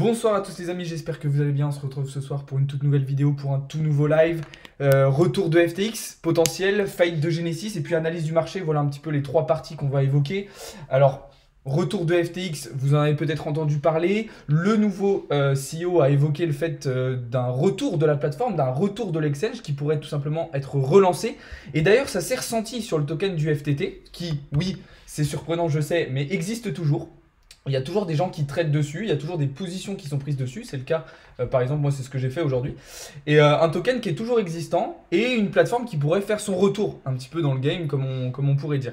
Bonsoir à tous les amis, j'espère que vous allez bien. On se retrouve ce soir pour une toute nouvelle vidéo, pour un tout nouveau live. Retour de FTX, potentiel, faillite de Genesis et puis analyse du marché. Voilà un petit peu les trois parties qu'on va évoquer. Alors, retour de FTX, vous en avez peut-être entendu parler. Le nouveau CEO a évoqué le fait d'un retour de la plateforme, d'un retour de l'exchange qui pourrait tout simplement être relancé. Et d'ailleurs, ça s'est ressenti sur le token du FTT qui, oui, c'est surprenant, je sais, mais existe toujours. Il y a toujours des gens qui traitent dessus, il y a toujours des positions qui sont prises dessus, c'est le cas, par exemple, moi c'est ce que j'ai fait aujourd'hui. Et un token qui est toujours existant et une plateforme qui pourrait faire son retour un petit peu dans le game, comme on pourrait dire.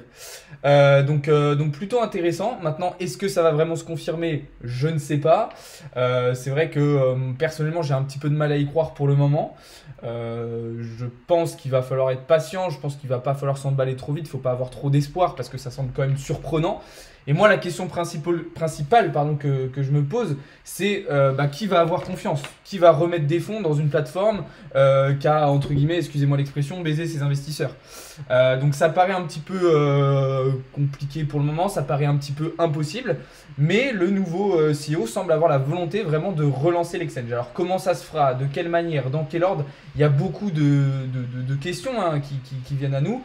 Donc plutôt intéressant. Maintenant, est-ce que ça va vraiment se confirmer? Je ne sais pas. C'est vrai que personnellement j'ai un petit peu de mal à y croire pour le moment. Je pense qu'il va falloir être patient, je pense qu'il va pas falloir s'emballer trop vite, il ne faut pas avoir trop d'espoir parce que ça semble quand même surprenant. Et moi, la question principale que je me pose, c'est qui va avoir confiance? Qui va remettre des fonds dans une plateforme qui a, entre guillemets, excusez-moi l'expression, baisé ses investisseurs? Donc ça paraît un petit peu compliqué pour le moment, ça paraît un petit peu impossible, mais le nouveau CEO semble avoir la volonté vraiment de relancer l'exchange. Alors comment ça se fera? De quelle manière? Dans quel ordre? Il y a beaucoup de questions qui viennent à nous.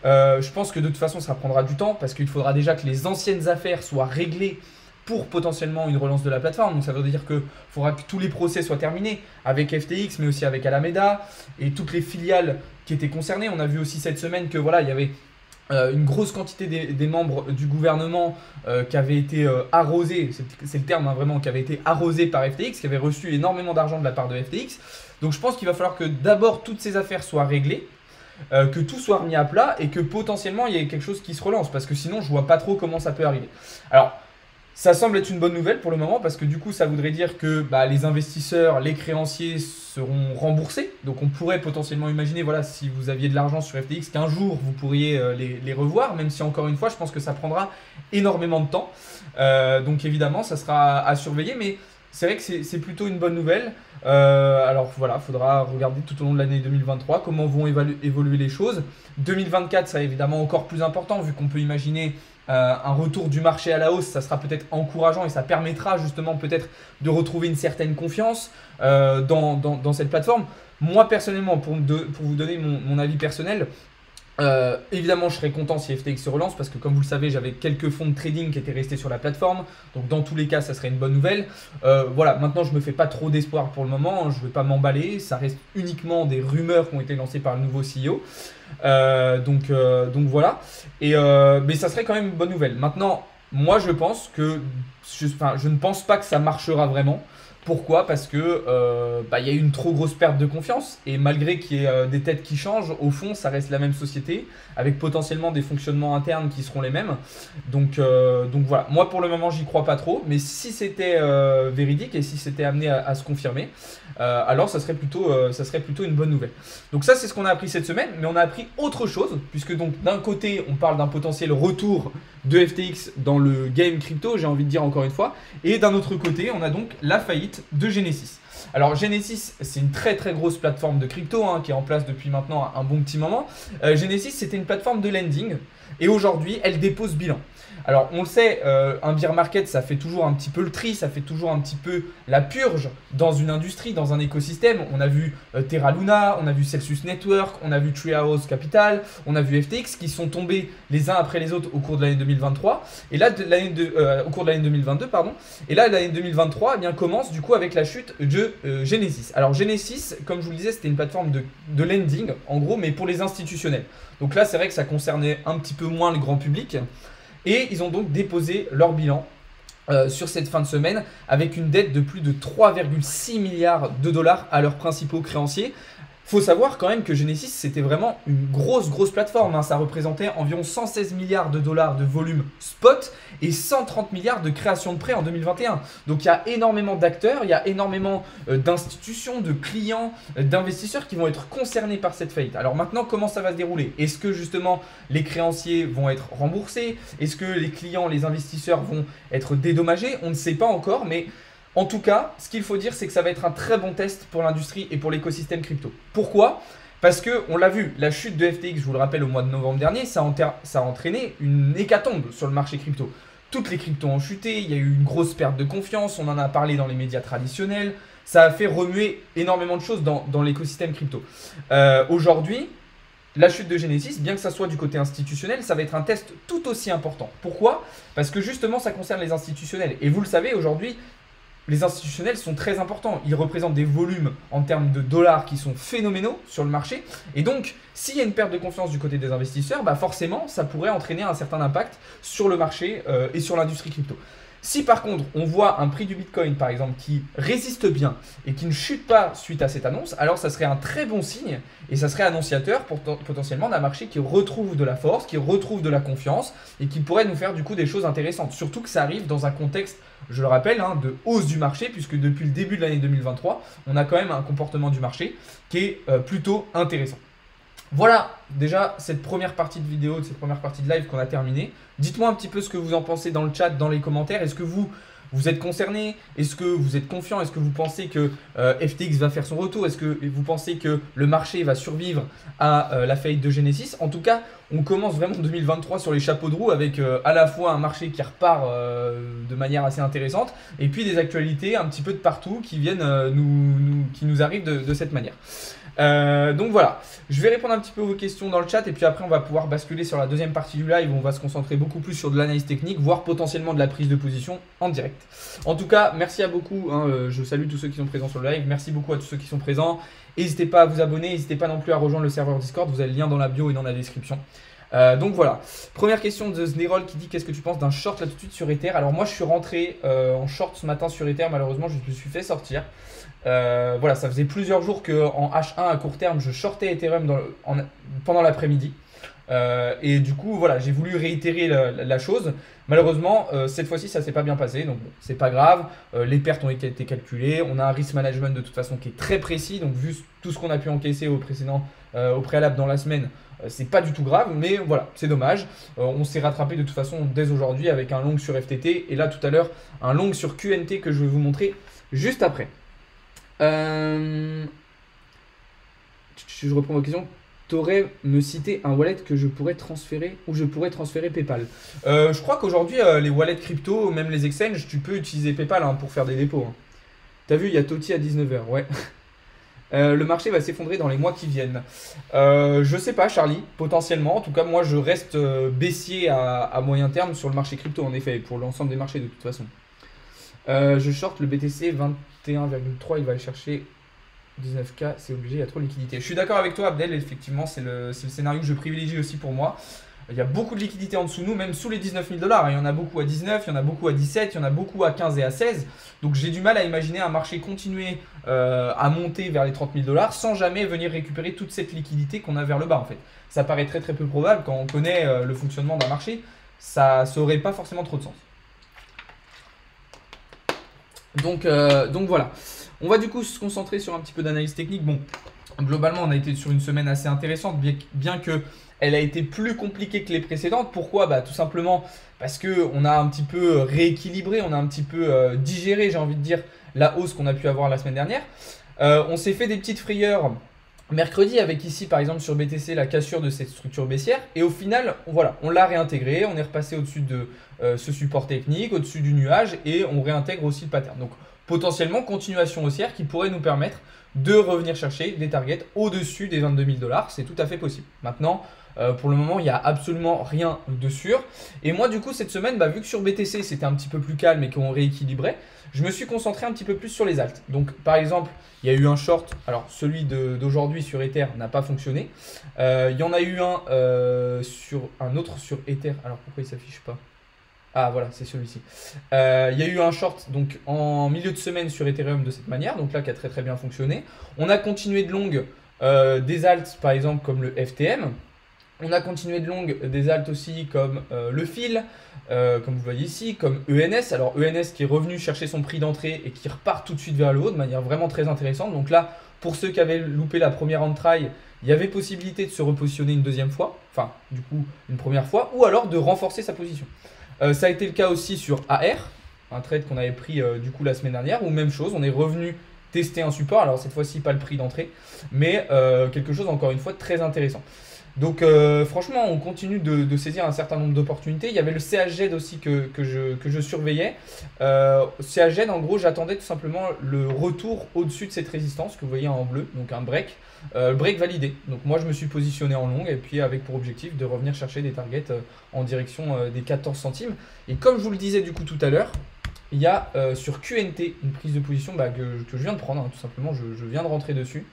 Je pense que de toute façon ça prendra du temps parce qu'il faudra déjà que les anciennes affaires soient réglées pour potentiellement une relance de la plateforme. Donc ça veut dire qu'il faudra que tous les procès soient terminés avec FTX mais aussi avec Alameda et toutes les filiales qui étaient concernées. On a vu aussi cette semaine que voilà, il y avait une grosse quantité des membres du gouvernement qui avaient été arrosés, c'est le terme vraiment, qui avaient été arrosés par FTX, qui avaient reçu énormément d'argent de la part de FTX. Donc je pense qu'il va falloir que d'abord toutes ces affaires soient réglées. Que tout soit remis à plat et que potentiellement il y ait quelque chose qui se relance parce que sinon je vois pas trop comment ça peut arriver. Alors ça semble être une bonne nouvelle pour le moment parce que du coup ça voudrait dire que les investisseurs, les créanciers seront remboursés. Donc on pourrait potentiellement imaginer, voilà, si vous aviez de l'argent sur FTX, qu'un jour vous pourriez les revoir, même si encore une fois je pense que ça prendra énormément de temps. Donc évidemment ça sera à surveiller, mais c'est vrai que c'est plutôt une bonne nouvelle. Alors voilà, il faudra regarder tout au long de l'année 2023 comment vont évoluer les choses. 2024 sera évidemment encore plus important vu qu'on peut imaginer un retour du marché à la hausse. Ça sera peut-être encourageant et ça permettra justement peut-être de retrouver une certaine confiance dans cette plateforme. Moi personnellement, pour vous donner mon avis personnel, évidemment je serais content si FTX se relance parce que comme vous le savez j'avais quelques fonds de trading qui étaient restés sur la plateforme, donc dans tous les cas ça serait une bonne nouvelle. Voilà, maintenant je me fais pas trop d'espoir pour le moment, je ne vais pas m'emballer, ça reste uniquement des rumeurs qui ont été lancées par le nouveau CEO. Donc voilà, mais ça serait quand même une bonne nouvelle. Maintenant moi je pense que je ne pense pas que ça marchera vraiment. Pourquoi? Parce que y a eu une trop grosse perte de confiance et malgré qu'il y ait des têtes qui changent, au fond ça reste la même société avec potentiellement des fonctionnements internes qui seront les mêmes. Donc voilà, moi pour le moment j'y crois pas trop, mais si c'était véridique et si c'était amené à se confirmer, alors ça serait plutôt une bonne nouvelle. Donc ça c'est ce qu'on a appris cette semaine, mais on a appris autre chose puisque donc d'un côté on parle d'un potentiel retour de FTX dans le game crypto, j'ai envie de dire encore une fois, et d'un autre côté on a donc la faillite de Genesis. Alors Genesis c'est une très très grosse plateforme de crypto qui est en place depuis maintenant un bon petit moment. Genesis c'était une plateforme de lending et aujourd'hui elle dépose bilan. Alors on le sait, un bear market ça fait toujours un petit peu le tri, ça fait toujours un petit peu la purge dans une industrie, dans un écosystème. On a vu Terra Luna, on a vu Celsius Network, on a vu Treehouse Capital, on a vu FTX qui sont tombés les uns après les autres au cours de l'année 2023 et là au cours de l'année 2022 pardon. Et là l'année 2023 commence du coup avec la chute de Genesis. Alors Genesis, comme je vous le disais, c'était une plateforme de lending en gros, mais pour les institutionnels. Donc là c'est vrai que ça concernait un petit peu moins le grand public. Et ils ont donc déposé leur bilan sur cette fin de semaine avec une dette de plus de 3,6 milliards de dollars à leurs principaux créanciers. Faut savoir quand même que Genesis c'était vraiment une grosse plateforme. Ça représentait environ 116 milliards de dollars de volume spot et 130 milliards de création de prêts en 2021. Donc il y a énormément d'acteurs, il y a énormément d'institutions, de clients, d'investisseurs qui vont être concernés par cette faillite. Alors maintenant comment ça va se dérouler? Est-ce que justement les créanciers vont être remboursés? Est-ce que les clients, les investisseurs vont être dédommagés? On ne sait pas encore, mais en tout cas, ce qu'il faut dire, c'est que ça va être un très bon test pour l'industrie et pour l'écosystème crypto. Pourquoi? Parce qu'on l'a vu, la chute de FTX, je vous le rappelle, au mois de novembre dernier, ça a entraîné une hécatombe sur le marché crypto. toutes les cryptos ont chuté, il y a eu une grosse perte de confiance, on en a parlé dans les médias traditionnels, ça a fait remuer énormément de choses dans l'écosystème crypto. Aujourd'hui, la chute de Genesis, bien que ça soit du côté institutionnel, ça va être un test tout aussi important. Pourquoi? Parce que justement, ça concerne les institutionnels. Et vous le savez, aujourd'hui, les institutionnels sont très importants. Ils représentent des volumes en termes de dollars qui sont phénoménaux sur le marché. Et donc, s'il y a une perte de confiance du côté des investisseurs, bah forcément, ça pourrait entraîner un certain impact sur le marché et sur l'industrie crypto. Si par contre, on voit un prix du Bitcoin, par exemple, qui résiste bien et qui ne chute pas suite à cette annonce, alors ça serait un très bon signe et ça serait annonciateur potentiellement d'un marché qui retrouve de la force, qui retrouve de la confiance et qui pourrait nous faire du coup des choses intéressantes. Surtout que ça arrive dans un contexte, je le rappelle, de hausse du marché, puisque depuis le début de l'année 2023, on a quand même un comportement du marché qui est plutôt intéressant. Voilà déjà cette première partie de vidéo, cette première partie de live qu'on a terminée. Dites-moi un petit peu ce que vous en pensez dans le chat, dans les commentaires. Est-ce que vous êtes concerné? Est-ce que vous êtes confiant? Est-ce que vous pensez que FTX va faire son retour? Est-ce que vous pensez que le marché va survivre à la faillite de Genesis? En tout cas, on commence vraiment 2023 sur les chapeaux de roue avec à la fois un marché qui repart de manière assez intéressante et puis des actualités un petit peu de partout qui viennent qui nous arrivent de cette manière. Donc voilà, je vais répondre un petit peu aux questions dans le chat et puis après on va pouvoir basculer sur la deuxième partie du live où on va se concentrer beaucoup plus sur de l'analyse technique, voire potentiellement de la prise de position en direct. En tout cas, merci à beaucoup, je salue tous ceux qui sont présents sur le live, merci beaucoup à tous ceux qui sont présents. N'hésitez pas à vous abonner, n'hésitez pas non plus à rejoindre le serveur Discord, vous avez le lien dans la bio et dans la description. Donc voilà, première question de Znerol qui dit qu'est-ce que tu penses d'un short là tout de suite sur Ether. Alors moi je suis rentré en short ce matin sur Ether, malheureusement je me suis fait sortir. Voilà, ça faisait plusieurs jours qu'en H1 à court terme je shortais Ethereum pendant l'après-midi. Et du coup voilà, j'ai voulu réitérer la chose. Malheureusement cette fois-ci ça s'est pas bien passé, donc bon, c'est pas grave. Les pertes ont été calculées, on a un risk management de toute façon qui est très précis, donc vu tout ce qu'on a pu encaisser au préalable dans la semaine, c'est pas du tout grave, mais voilà, c'est dommage. On s'est rattrapé de toute façon dès aujourd'hui avec un long sur FTT et là tout à l'heure un long sur QNT que je vais vous montrer juste après. Je reprends ma question. T'aurais me cité un wallet que je pourrais transférer ou je pourrais transférer PayPal. Je crois qu'aujourd'hui les wallets crypto, même les exchanges, tu peux utiliser PayPal pour faire des dépôts. T'as vu, il y a Toti à 19 h, ouais. Le marché va s'effondrer dans les mois qui viennent. Je sais pas Charlie, potentiellement. En tout cas moi je reste baissier à moyen terme sur le marché crypto en effet, pour l'ensemble des marchés de toute façon. Je short le BTC 21,3, il va aller chercher 19K, c'est obligé, il y a trop de liquidité. Je suis d'accord avec toi Abdel, effectivement c'est le scénario que je privilégie aussi pour moi. Il y a beaucoup de liquidités en dessous de nous, même sous les 19 000 $. Il y en a beaucoup à 19, il y en a beaucoup à 17, il y en a beaucoup à 15 et à 16. Donc j'ai du mal à imaginer un marché continuer à monter vers les 30 000 $ sans jamais venir récupérer toute cette liquidité qu'on a vers le bas en fait. Ça paraît très peu probable quand on connaît le fonctionnement d'un marché, ça n'aurait pas forcément trop de sens. Donc voilà. On va du coup se concentrer sur un petit peu d'analyse technique. Bon, globalement, on a été sur une semaine assez intéressante, bien qu'elle a été plus compliquée que les précédentes. Pourquoi? Bah, tout simplement parce qu'on a un petit peu rééquilibré, on a un petit peu digéré, j'ai envie de dire, la hausse qu'on a pu avoir la semaine dernière. On s'est fait des petites frayeurs mercredi avec ici, par exemple, sur BTC, la cassure de cette structure baissière. Et au final, voilà, on l'a réintégré, on est repassé au-dessus de ce support technique, au-dessus du nuage et on réintègre aussi le pattern. Donc, potentiellement continuation haussière qui pourrait nous permettre de revenir chercher des targets au-dessus des 22 000 $. C'est tout à fait possible. Maintenant, pour le moment, il n'y a absolument rien de sûr. Et moi, du coup, cette semaine, vu que sur BTC, c'était un petit peu plus calme et qu'on rééquilibrait, je me suis concentré un petit peu plus sur les alts. Donc, par exemple, il y a eu un short. Alors, celui d'aujourd'hui sur Ether n'a pas fonctionné. Il y en a eu un autre sur Ether. Alors, pourquoi il ne s'affiche pas ? Ah voilà, c'est celui-ci. Il y a eu un short donc en milieu de semaine sur Ethereum de cette manière, donc là qui a très bien fonctionné. On a continué de long des alts par exemple comme le FTM. On a continué de long des alts aussi comme le fil, comme vous voyez ici, comme ENS. Alors ENS qui est revenu chercher son prix d'entrée et qui repart tout de suite vers le haut de manière vraiment très intéressante. Donc là, pour ceux qui avaient loupé la première entraille, il y avait possibilité de se repositionner une deuxième fois, enfin du coup une première fois, ou alors de renforcer sa position. Ça a été le cas aussi sur AR, un trade qu'on avait pris du coup la semaine dernière, où même chose, on est revenu tester un support, alors cette fois-ci pas le prix d'entrée, mais quelque chose encore une fois très intéressant. Donc franchement, on continue de saisir un certain nombre d'opportunités. Il y avait le CHZ aussi que je surveillais. CHZ, en gros, j'attendais tout simplement le retour au-dessus de cette résistance que vous voyez en bleu, donc un break. Break validé. Donc moi, je me suis positionné en long et puis avec pour objectif de revenir chercher des targets en direction des 14 centimes. Et comme je vous le disais du coup tout à l'heure, il y a sur QNT une prise de position que je viens de prendre, hein, tout simplement, je viens de rentrer dessus,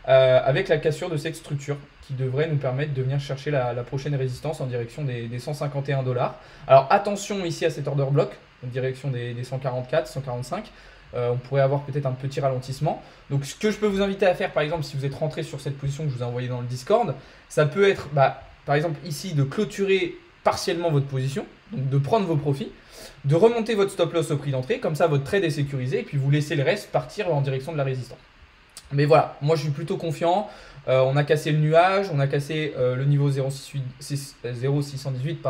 avec la cassure de cette structure qui devrait nous permettre de venir chercher la prochaine résistance en direction des 151 $. Alors attention ici à cet order block, en direction des 144, 145. On pourrait avoir peut-être un petit ralentissement. Donc ce que je peux vous inviter à faire, par exemple, si vous êtes rentré sur cette position que je vous ai envoyée dans le Discord, ça peut être, par exemple ici, de clôturer partiellement votre position, donc de prendre vos profits, de remonter votre stop loss au prix d'entrée, comme ça votre trade est sécurisé, et puis vous laissez le reste partir en direction de la résistance. Mais voilà, moi je suis plutôt confiant. On a cassé le nuage, on a cassé le niveau 0,618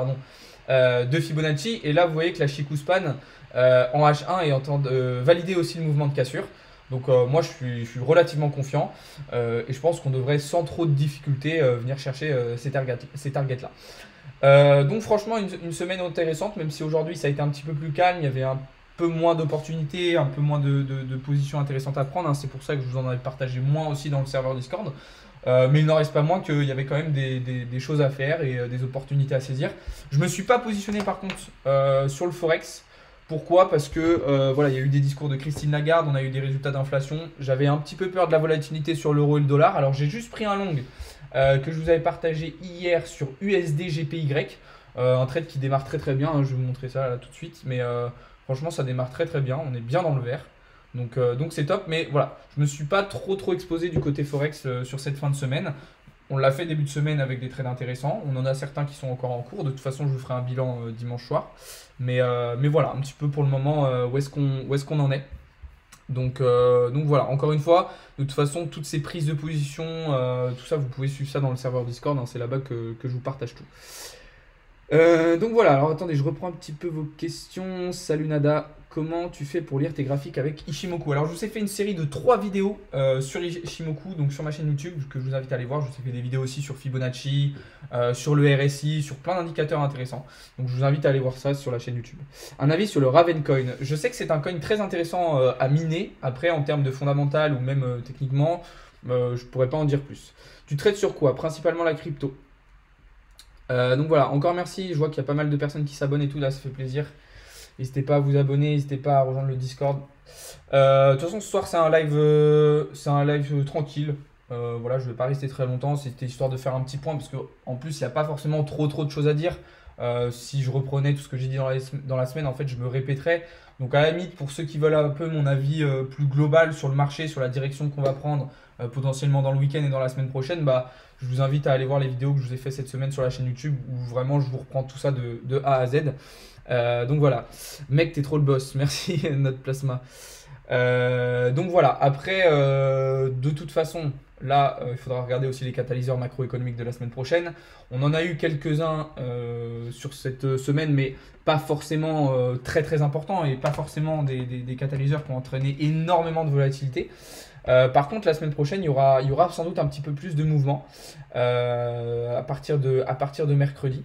de Fibonacci. Et là, vous voyez que la Chikou Span en H1 est en train de valider aussi le mouvement de cassure. Donc moi, je suis relativement confiant. Et je pense qu'on devrait sans trop de difficultés venir chercher ces targets-là. Donc franchement, une semaine intéressante, même si aujourd'hui ça a été un petit peu plus calme. Il y avait un peu moins d'opportunités, un peu moins de positions intéressantes à prendre, hein. C'est pour ça que je vous en avais partagé moins aussi dans le serveur Discord. Mais il n'en reste pas moins qu'il y avait quand même des choses à faire et des opportunités à saisir. Je ne me suis pas positionné par contre sur le Forex. Pourquoi? Parce que voilà, il y a eu des discours de Christine Lagarde, on a eu des résultats d'inflation. J'avais un petit peu peur de la volatilité sur l'euro et le dollar. Alors j'ai juste pris un long que je vous avais partagé hier sur USD GPY. Un trade qui démarre très très bien, hein. Je vais vous montrer ça là tout de suite. Mais franchement, ça démarre très très bien. On est bien dans le vert. Donc c'est top. Mais voilà, je ne me suis pas trop exposé du côté Forex sur cette fin de semaine. On l'a fait début de semaine avec des trades intéressants. On en a certains qui sont encore en cours. De toute façon, je vous ferai un bilan dimanche soir. Mais voilà, un petit peu pour le moment, où est-ce qu'on en est. Donc voilà, encore une fois, de toute façon, toutes ces prises de position, tout ça, vous pouvez suivre ça dans le serveur Discord, hein. C'est là-bas que je vous partage tout. Donc voilà, alors attendez, je reprends un petit peu vos questions. Salut Nada, comment tu fais pour lire tes graphiques avec Ishimoku? Alors je vous ai fait une série de 3 vidéos sur Ishimoku, donc sur ma chaîne YouTube, que je vous invite à aller voir. Je vous ai fait des vidéos aussi sur Fibonacci, sur le RSI, sur plein d'indicateurs intéressants. Donc je vous invite à aller voir ça sur la chaîne YouTube. Un avis sur le Ravencoin. Je sais que c'est un coin très intéressant à miner. Après, en termes de fondamental ou même techniquement, je pourrais pas en dire plus. Tu traites sur quoi? Principalement la crypto. Donc voilà, encore merci. Je vois qu'il y a pas mal de personnes qui s'abonnent et tout, là ça fait plaisir. N'hésitez pas à vous abonner, n'hésitez pas à rejoindre le Discord. De toute façon, ce soir c'est un live tranquille. Voilà, je ne vais pas rester très longtemps. C'était histoire de faire un petit point parce qu'en plus il n'y a pas forcément trop de choses à dire. Si je reprenais tout ce que j'ai dit dans la semaine, en fait je me répéterais. Donc à la limite, pour ceux qui veulent un peu mon avis plus global sur le marché, sur la direction qu'on va prendre potentiellement dans le week-end et dans la semaine prochaine, je vous invite à aller voir les vidéos que je vous ai fait cette semaine sur la chaîne YouTube où vraiment je vous reprends tout ça de A à Z. Donc voilà, mec t'es trop le boss, merci notre plasma. Donc voilà, après de toute façon, là il faudra regarder aussi les catalyseurs macroéconomiques de la semaine prochaine. On en a eu quelques-uns sur cette semaine, mais pas forcément très importants et pas forcément des catalyseurs qui ont entraîné énormément de volatilité. Par contre, la semaine prochaine, il y aura sans doute un petit peu plus de mouvement à partir de mercredi.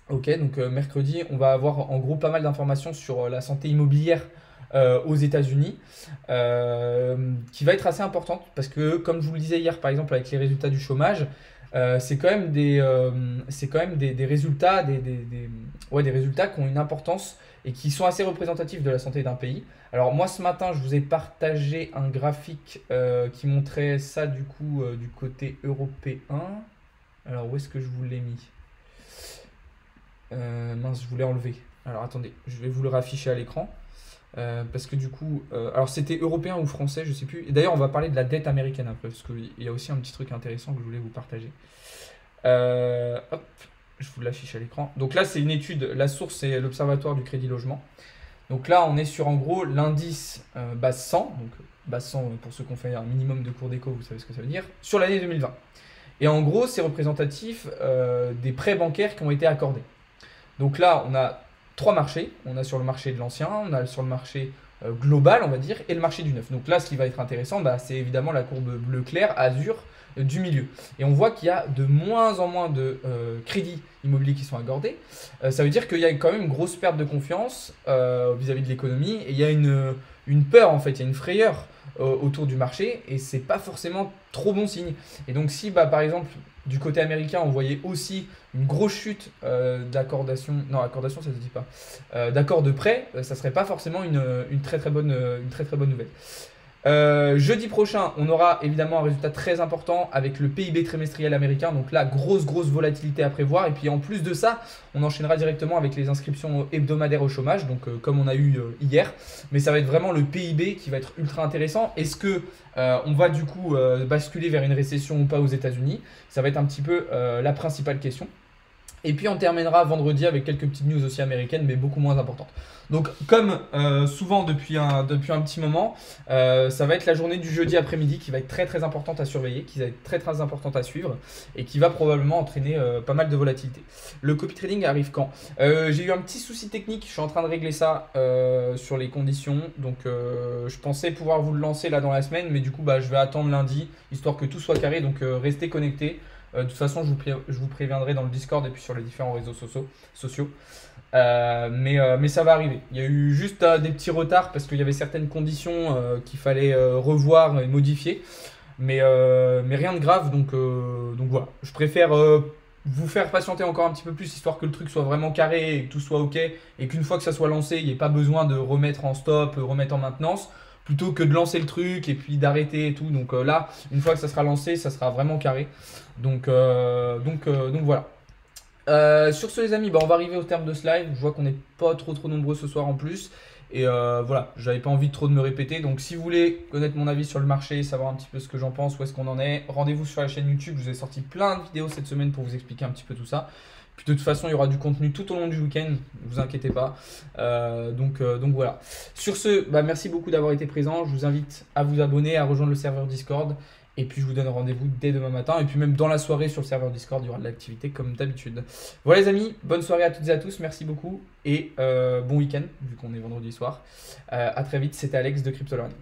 Ok, donc mercredi, on va avoir en gros pas mal d'informations sur la santé immobilière aux États-Unis, qui va être assez importante parce que, comme je vous le disais hier, par exemple, avec les résultats du chômage, c'est quand même des résultats, des résultats qui ont une importance et qui sont assez représentatifs de la santé d'un pays. Alors moi ce matin je vous ai partagé un graphique qui montrait ça du coup du côté européen. Alors où est-ce que je vous l'ai mis? Mince, je voulais enlever. Alors attendez, je vais vous le rafficher à l'écran. Parce que du coup, alors c'était européen ou français, je sais plus. Et d'ailleurs, on va parler de la dette américaine après, parce qu'il y a aussi un petit truc intéressant que je voulais vous partager. Hop, je vous l'affiche à l'écran. Donc là, c'est une étude. La source, c'est l'Observatoire du Crédit Logement. Donc là, on est sur en gros l'indice base 100. Donc base 100, pour ceux qui ont fait un minimum de cours d'éco, vous savez ce que ça veut dire, sur l'année 2020. Et en gros, c'est représentatif des prêts bancaires qui ont été accordés. Donc là, on a 3 marchés. On a sur le marché de l'ancien, on a sur le marché global, on va dire, et le marché du neuf. Donc là, ce qui va être intéressant, c'est évidemment la courbe bleu clair, azur, du milieu. Et on voit qu'il y a de moins en moins de crédits immobiliers qui sont accordés. Ça veut dire qu'il y a quand même une grosse perte de confiance vis-à-vis de l'économie, et il y a une peur, en fait, il y a une frayeur autour du marché, et c'est pas forcément trop bon signe. Et donc si par exemple du côté américain on voyait aussi une grosse chute d'accordation, non accordation ça se dit pas, d'accord de prêt, ça serait pas forcément une très très bonne nouvelle. Jeudi prochain, on aura évidemment un résultat très important avec le PIB trimestriel américain. Donc là, grosse volatilité à prévoir. Et puis en plus de ça, on enchaînera directement avec les inscriptions hebdomadaires au chômage, donc comme on a eu hier. Mais ça va être vraiment le PIB qui va être ultra intéressant. Est-ce que on va du coup basculer vers une récession ou pas aux États-Unis? Ça va être un petit peu la principale question. Et puis on terminera vendredi avec quelques petites news aussi américaines, mais beaucoup moins importantes. Donc comme souvent depuis un petit moment, ça va être la journée du jeudi après-midi qui va être très importante à surveiller, qui va être très importante à suivre et qui va probablement entraîner pas mal de volatilité. Le copy trading arrive quand? J'ai eu un petit souci technique, je suis en train de régler ça sur les conditions. Donc je pensais pouvoir vous le lancer là dans la semaine, mais du coup je vais attendre lundi, histoire que tout soit carré, donc restez connectés. De toute façon, je vous préviendrai dans le Discord et puis sur les différents réseaux sociaux. Mais ça va arriver. Il y a eu juste des petits retards parce qu'il y avait certaines conditions qu'il fallait revoir et modifier. Mais rien de grave, donc voilà. Je préfère vous faire patienter encore un petit peu plus, histoire que le truc soit vraiment carré et que tout soit OK. Et qu'une fois que ça soit lancé, il n'y ait pas besoin de remettre en stop, remettre en maintenance, plutôt que de lancer le truc et puis d'arrêter et tout. Donc là, une fois que ça sera lancé, ça sera vraiment carré. Donc voilà. Sur ce les amis, on va arriver au terme de ce live. Je vois qu'on n'est pas trop nombreux ce soir en plus. Et voilà, j'avais pas envie trop de me répéter. Donc si vous voulez connaître mon avis sur le marché, savoir un petit peu ce que j'en pense, où est-ce qu'on en est, rendez-vous sur la chaîne YouTube. Je vous ai sorti plein de vidéos cette semaine pour vous expliquer un petit peu tout ça. Puis de toute façon, il y aura du contenu tout au long du week-end, ne vous inquiétez pas. Donc voilà. Sur ce, merci beaucoup d'avoir été présent. Je vous invite à vous abonner, à rejoindre le serveur Discord. Et puis je vous donne rendez-vous dès demain matin. Et puis même dans la soirée sur le serveur Discord, il y aura de l'activité comme d'habitude. Voilà les amis, bonne soirée à toutes et à tous. Merci beaucoup. Et bon week-end, vu qu'on est vendredi soir. À très vite, c'était Alex de Crypto Learning.